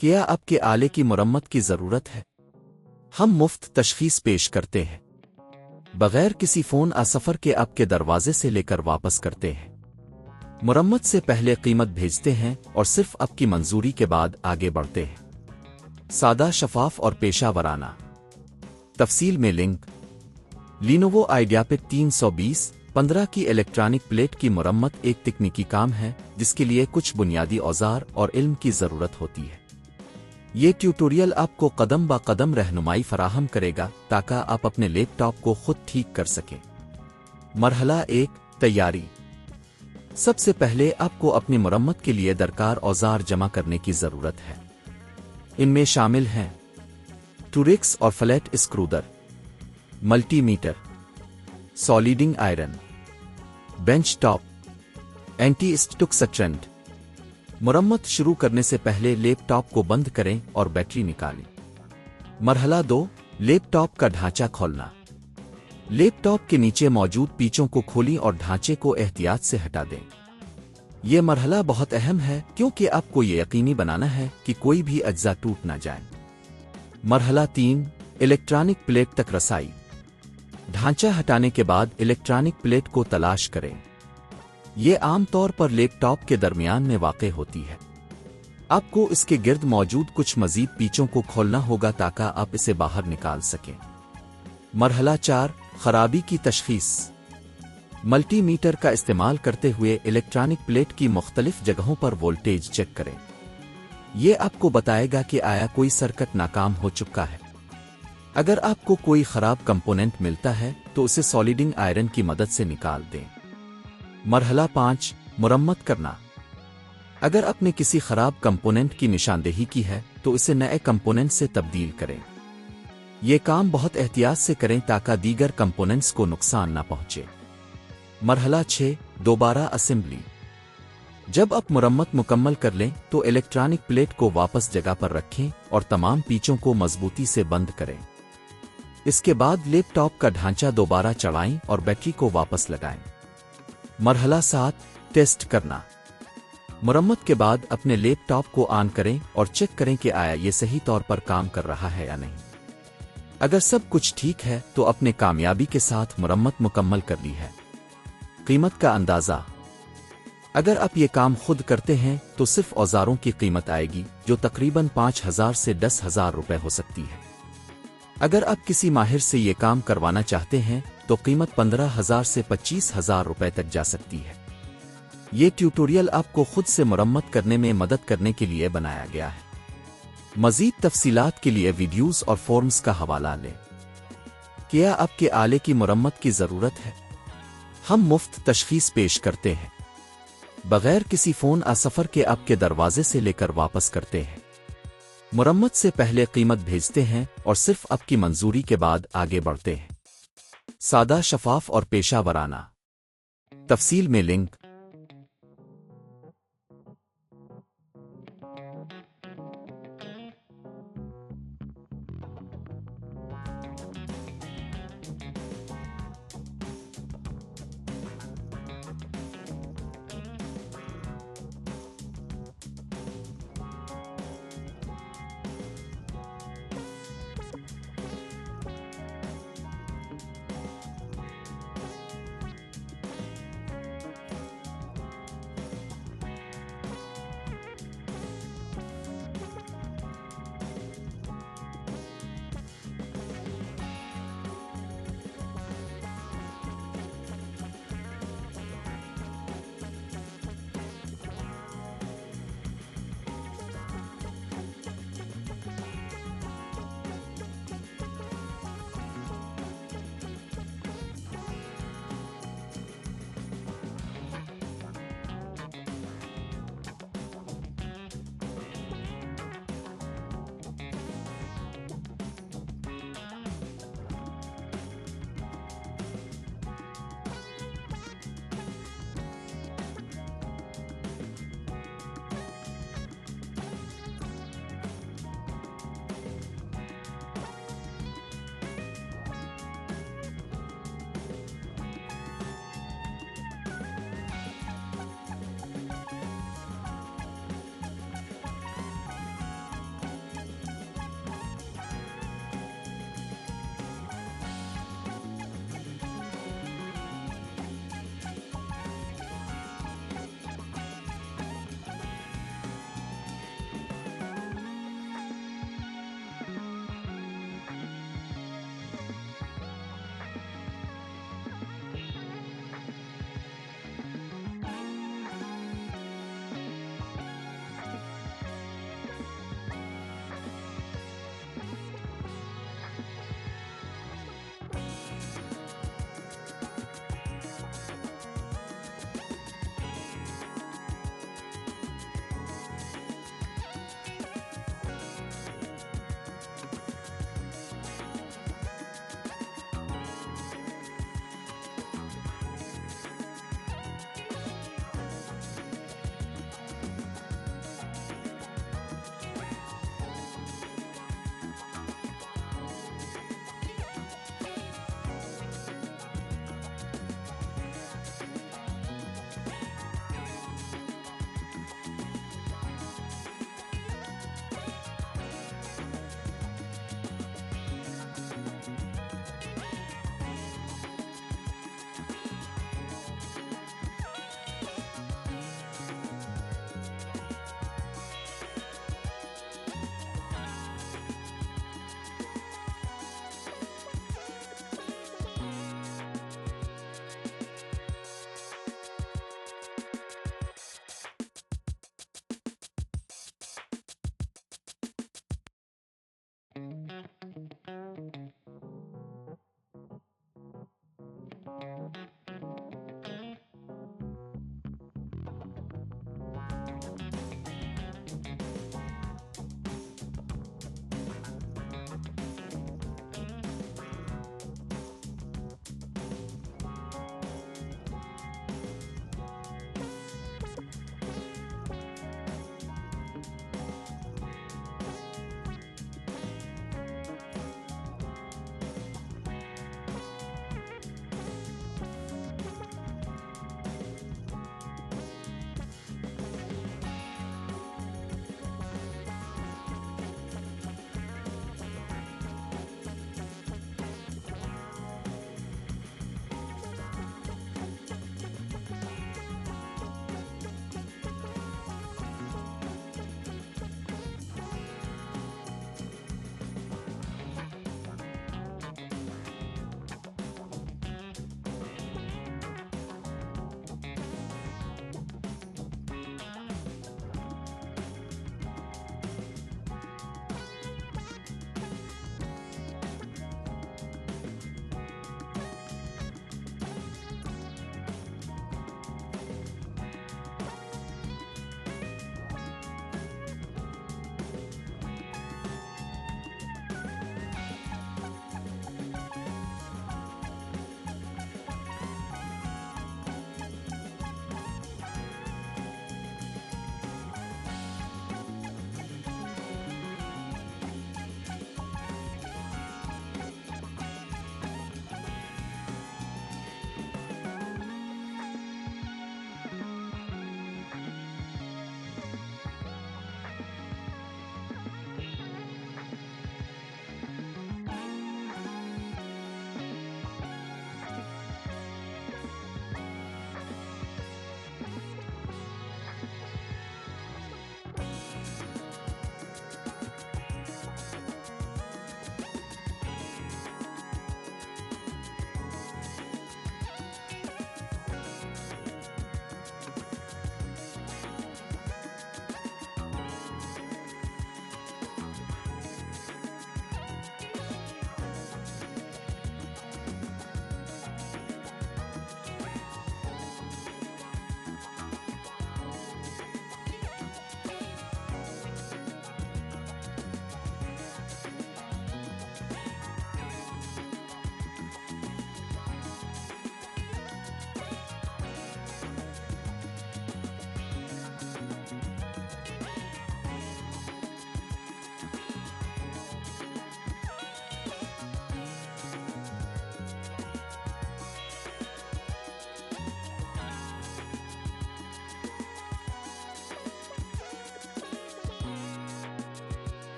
کیا آپ کے آلے کی مرمت کی ضرورت ہے؟ ہم مفت تشخیص پیش کرتے ہیں، بغیر کسی فون سفر کے آپ کے دروازے سے لے کر واپس کرتے ہیں۔ مرمت سے پہلے قیمت بھیجتے ہیں اور صرف آپ کی منظوری کے بعد آگے بڑھتے ہیں۔ سادہ، شفاف اور پیشہ ورانہ۔ تفصیل میں لنک۔ لینوو آئیڈیاپیڈ 320/15 کی الیکٹرانک پلیٹ کی مرمت ایک تکنیکی کام ہے جس کے لیے کچھ بنیادی اوزار اور علم کی ضرورت ہوتی ہے۔ یہ ٹیوٹوریل آپ کو قدم با قدم رہنمائی فراہم کرے گا تاکہ آپ اپنے لیپ ٹاپ کو خود ٹھیک کر سکیں۔ مرحلہ 1، تیاری۔ سب سے پہلے آپ کو اپنی مرمت کے لیے درکار اوزار جمع کرنے کی ضرورت ہے۔ ان میں شامل ہیں ٹوریکس اور flat screwdriver, multimeter, soldering iron, bench top, anti stick سٹرینٹ۔ مرمت شروع کرنے سے پہلے لیپ ٹاپ کو بند کریں اور بیٹری نکالیں۔ مرحلہ 2، لیپ ٹاپ کا ڈھانچہ کھولنا۔ لیپ ٹاپ کے نیچے موجود پیچوں کو کھولیں اور ڈھانچے کو احتیاط سے ہٹا دیں۔ یہ مرحلہ بہت اہم ہے کیونکہ آپ کو یہ یقینی بنانا ہے کہ کوئی بھی اجزاء ٹوٹ نہ جائیں۔ مرحلہ 3، الیکٹرانک پلیٹ تک رسائی۔ ڈھانچہ ہٹانے کے بعد الیکٹرانک پلیٹ کو تلاش کریں۔ یہ عام طور پر لیپ ٹاپ کے درمیان میں واقع ہوتی ہے۔ آپ کو اس کے گرد موجود کچھ مزید پیچوں کو کھولنا ہوگا تاکہ آپ اسے باہر نکال سکیں۔ مرحلہ 4، خرابی کی تشخیص۔ ملٹی میٹر کا استعمال کرتے ہوئے الیکٹرانک پلیٹ کی مختلف جگہوں پر وولٹیج چیک کریں۔ یہ آپ کو بتائے گا کہ آیا کوئی سرکٹ ناکام ہو چکا ہے۔ اگر آپ کو کوئی خراب کمپوننٹ ملتا ہے تو اسے سولیڈنگ آئرن کی مدد سے نکال دیں۔ مرحلہ 5، مرمت کرنا۔ اگر آپ نے کسی خراب کمپوننٹ کی نشاندہی کی ہے تو اسے نئے کمپوننٹ سے تبدیل کریں۔ یہ کام بہت احتیاط سے کریں تاکہ دیگر کمپوننٹس کو نقصان نہ پہنچے۔ مرحلہ 6، دوبارہ اسمبلی۔ جب آپ مرمت مکمل کر لیں تو الیکٹرانک پلیٹ کو واپس جگہ پر رکھیں اور تمام پیچوں کو مضبوطی سے بند کریں۔ اس کے بعد لیپ ٹاپ کا ڈھانچہ دوبارہ چڑھائیں اور بیٹری کو واپس لگائیں۔ مرحلہ 7، ٹیسٹ کرنا۔ مرمت کے بعد اپنے لیپ ٹاپ کو آن کریں اور چیک کریں کہ آیا یہ صحیح طور پر کام کر رہا ہے یا نہیں۔ اگر سب کچھ ٹھیک ہے تو اپنے کامیابی کے ساتھ مرمت مکمل کر لی ہے۔ قیمت کا اندازہ۔ اگر آپ یہ کام خود کرتے ہیں تو صرف اوزاروں کی قیمت آئے گی جو تقریباً 5,000 سے 10,000 روپے ہو سکتی ہے۔ اگر آپ کسی ماہر سے یہ کام کروانا چاہتے ہیں تو قیمت 15,000 سے 25,000 روپے تک جا سکتی ہے۔ یہ ٹیوٹوریل آپ کو خود سے مرمت کرنے میں مدد کرنے کے لیے بنایا گیا ہے۔ مزید تفصیلات کے لیے ویڈیوز اور فورمز کا حوالہ لیں۔ کیا آپ کے آلے کی مرمت کی ضرورت ہے؟ ہم مفت تشخیص پیش کرتے ہیں، بغیر کسی فون سفر کے آپ کے دروازے سے لے کر واپس کرتے ہیں۔ مرمت سے پہلے قیمت بھیجتے ہیں اور صرف آپ کی منظوری کے بعد آگے بڑھتے ہیں۔ سادہ، شفاف اور پیشہ ورانہ۔ تفصیل میں لنک۔